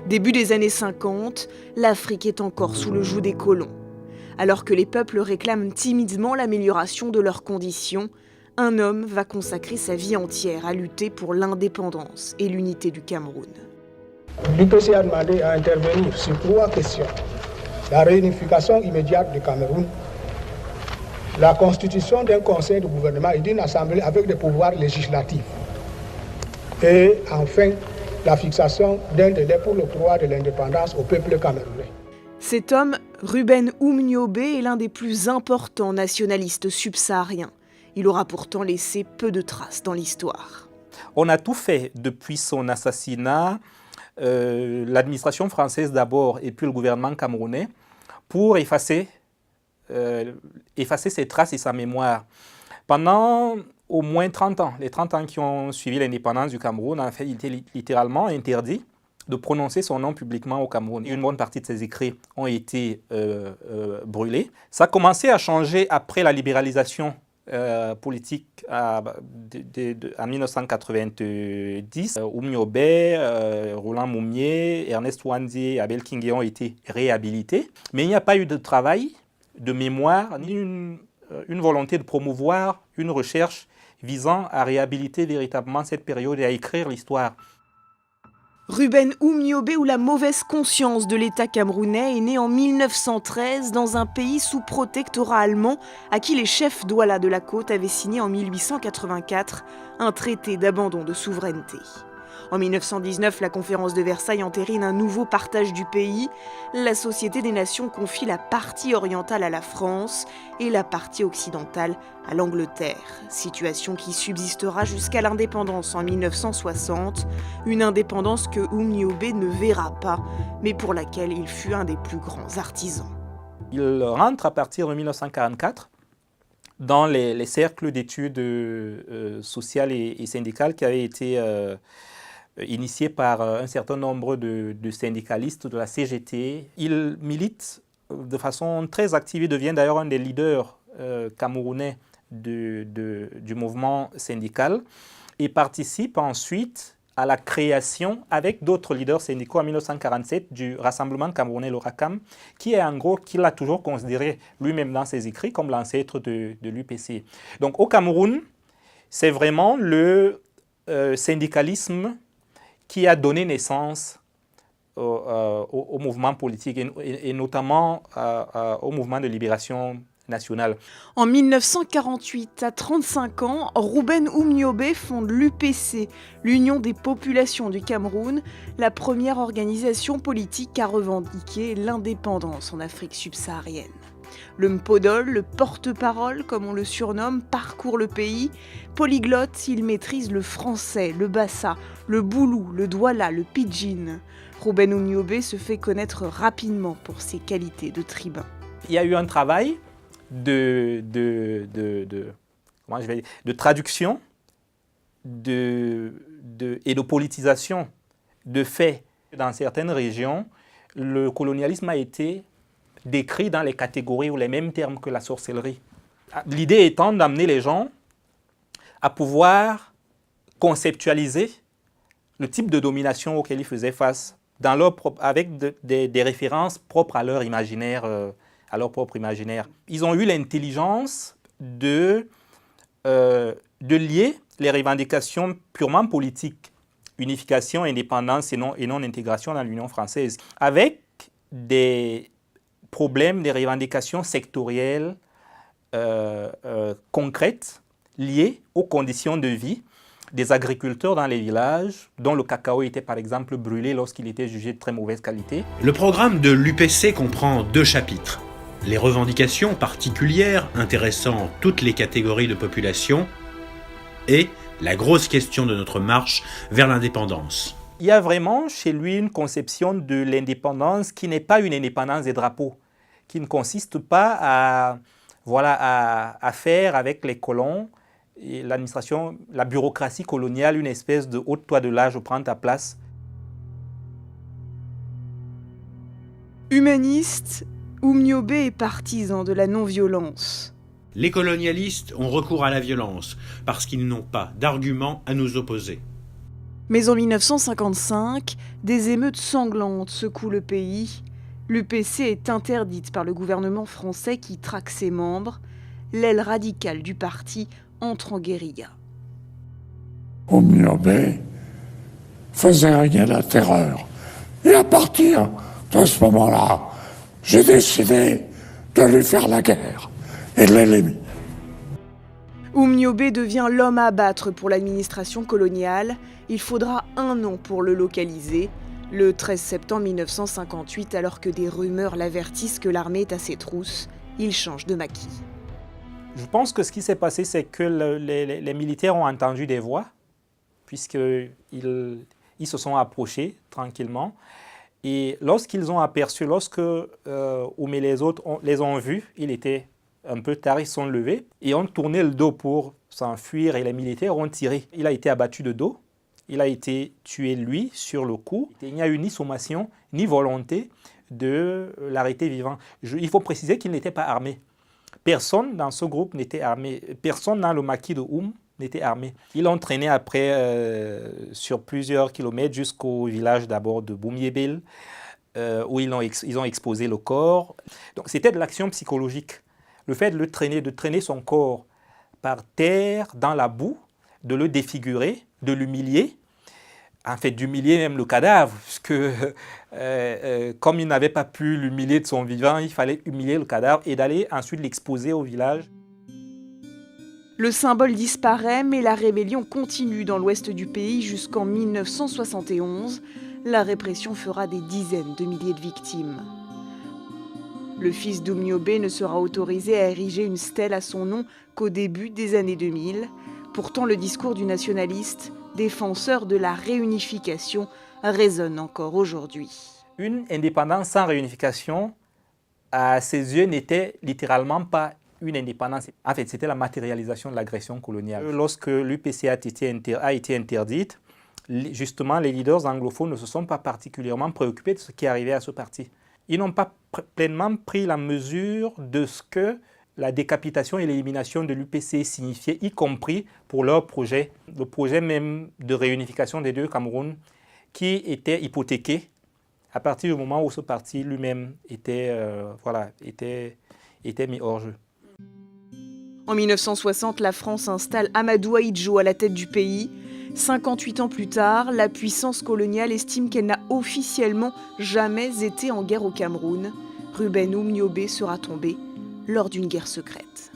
Début des années 50, l'Afrique est encore sous le joug des colons. Alors que les peuples réclament timidement l'amélioration de leurs conditions, un homme va consacrer sa vie entière à lutter pour l'indépendance et l'unité du Cameroun. L'UPC a demandé à intervenir sur 3 questions. La réunification immédiate du Cameroun, la constitution d'un conseil de gouvernement et d'une assemblée avec des pouvoirs législatifs, et enfin la fixation d'un délai pour l'octroi de l'indépendance au peuple camerounais. Cet homme, Ruben Oumniobé, est l'un des plus importants nationalistes subsahariens. Il aura pourtant laissé peu de traces dans l'histoire. On a tout fait depuis son assassinat, l'administration française d'abord et puis le gouvernement camerounais, pour effacer ses traces et sa mémoire. Pendant au moins 30 ans, les 30 ans qui ont suivi l'indépendance du Cameroun, en fait, il était littéralement interdit de prononcer son nom publiquement au Cameroun. Une bonne partie de ses écrits ont été brûlés. Ça a commencé à changer après la libéralisation politique en 1990. Oumniobé, Roland Moumié, Ernest Ouandié et Abel Kingé ont été réhabilités. Mais il n'y a pas eu de travail, de mémoire, ni une volonté de promouvoir une recherche visant à réhabiliter véritablement cette période et à écrire l'histoire. Ruben Oumniobé, ou la mauvaise conscience de l'État camerounais, est né en 1913 dans un pays sous protectorat allemand à qui les chefs douala de la côte avaient signé en 1884 un traité d'abandon de souveraineté. En 1919, la conférence de Versailles entérine un nouveau partage du pays. La Société des Nations confie la partie orientale à la France et la partie occidentale à l'Angleterre. Situation qui subsistera jusqu'à l'indépendance en 1960, une indépendance que Oumniobé ne verra pas, mais pour laquelle il fut un des plus grands artisans. Il rentre à partir de 1944 dans les cercles d'études sociales et syndicales qui avaient été initié par un certain nombre de syndicalistes de la CGT. Il milite de façon très active, il devient d'ailleurs un des leaders camerounais du mouvement syndical et participe ensuite à la création, avec d'autres leaders syndicaux en 1947, du Rassemblement camerounais, le RACAM, qui est en gros, qu'il a toujours considéré lui-même dans ses écrits comme l'ancêtre de l'UPC. Donc au Cameroun, c'est vraiment le syndicalisme qui a donné naissance au mouvement politique et notamment au mouvement de libération nationale. En 1948, à 35 ans, Ruben Oumniobé fonde l'UPC, l'Union des populations du Cameroun, la première organisation politique à revendiquer l'indépendance en Afrique subsaharienne. Le Mpodol, le porte-parole, comme on le surnomme, parcourt le pays. Polyglotte, il maîtrise le français, le bassa, le boulou, le douala, le pidgin. Ruben Oumniobé se fait connaître rapidement pour ses qualités de tribun. Il y a eu un travail de traduction et de politisation de faits. Dans certaines régions, le colonialisme a été décrit dans les catégories ou les mêmes termes que la sorcellerie. L'idée étant d'amener les gens à pouvoir conceptualiser le type de domination auquel ils faisaient face avec des références propres à leur imaginaire, à leur propre imaginaire. Ils ont eu l'intelligence de lier les revendications purement politiques, unification, indépendance et non intégration dans l'Union française, avec des problèmes, des revendications sectorielles concrètes liées aux conditions de vie des agriculteurs dans les villages, dont le cacao était par exemple brûlé lorsqu'il était jugé de très mauvaise qualité. Le programme de l'UPC comprend 2 chapitres. Les revendications particulières intéressant toutes les catégories de population et la grosse question de notre marche vers l'indépendance. Il y a vraiment chez lui une conception de l'indépendance qui n'est pas une indépendance des drapeaux, qui ne consiste pas à faire avec les colons et l'administration, la bureaucratie coloniale, une espèce de haute toi de l'âge, prends ta place. Humaniste, Oumniobé est partisan de la non-violence. Les colonialistes ont recours à la violence parce qu'ils n'ont pas d'arguments à nous opposer. Mais en 1955, des émeutes sanglantes secouent le pays. L'UPC est interdite par le gouvernement français qui traque ses membres. L'aile radicale du parti entre en guérilla. Oumniobé faisait régner la terreur. Et à partir de ce moment-là, j'ai décidé de lui faire la guerre et de l'éliminer. Oumniobé devient l'homme à abattre pour l'administration coloniale. Il faudra 1 an pour le localiser. Le 13 septembre 1958, alors que des rumeurs l'avertissent que l'armée est à ses trousses, il change de maquis. Je pense que ce qui s'est passé, c'est que les militaires ont entendu des voix, puisqu'ils se sont approchés tranquillement. Et lorsqu'ils ont aperçu, lorsque Oumé et les autres les ont vus, il était un peu tard, ils sont levés et ont tourné le dos pour s'enfuir et les militaires ont tiré. Il a été abattu de dos, il a été tué lui sur le coup. Il n'y a eu ni sommation ni volonté de l'arrêter vivant. Il faut préciser qu'il n'était pas armé. Personne dans ce groupe n'était armé. Personne dans le maquis de Oum n'était armé. Ils l'ont traîné après sur plusieurs kilomètres jusqu'au village d'abord de Boumyébel, où ils ont exposé le corps. Donc c'était de l'action psychologique. Le fait de traîner son corps par terre, dans la boue, de le défigurer, de l'humilier, en fait d'humilier même le cadavre, puisque comme il n'avait pas pu l'humilier de son vivant, il fallait humilier le cadavre et d'aller ensuite l'exposer au village. Le symbole disparaît, mais la rébellion continue dans l'ouest du pays jusqu'en 1971. La répression fera des dizaines de milliers de victimes. Le fils d'Oumniobé ne sera autorisé à ériger une stèle à son nom qu'au début des années 2000. Pourtant, le discours du nationaliste, défenseur de la réunification, résonne encore aujourd'hui. Une indépendance sans réunification, à ses yeux, n'était littéralement pas une indépendance. En fait, c'était la matérialisation de l'agression coloniale. Lorsque l'UPC a été interdite, justement, les leaders anglophones ne se sont pas particulièrement préoccupés de ce qui arrivait à ce parti. Ils n'ont pas pleinement pris la mesure de ce que la décapitation et l'élimination de l'UPC signifiaient, y compris pour leur projet, le projet même de réunification des deux Cameroun, qui était hypothéqué à partir du moment où ce parti lui-même était mis hors jeu. En 1960, la France installe Amadou Ahidjo à la tête du pays. 58 ans plus tard, la puissance coloniale estime qu'elle n'a officiellement jamais été en guerre au Cameroun. Ruben Oumniobé sera tombé lors d'une guerre secrète.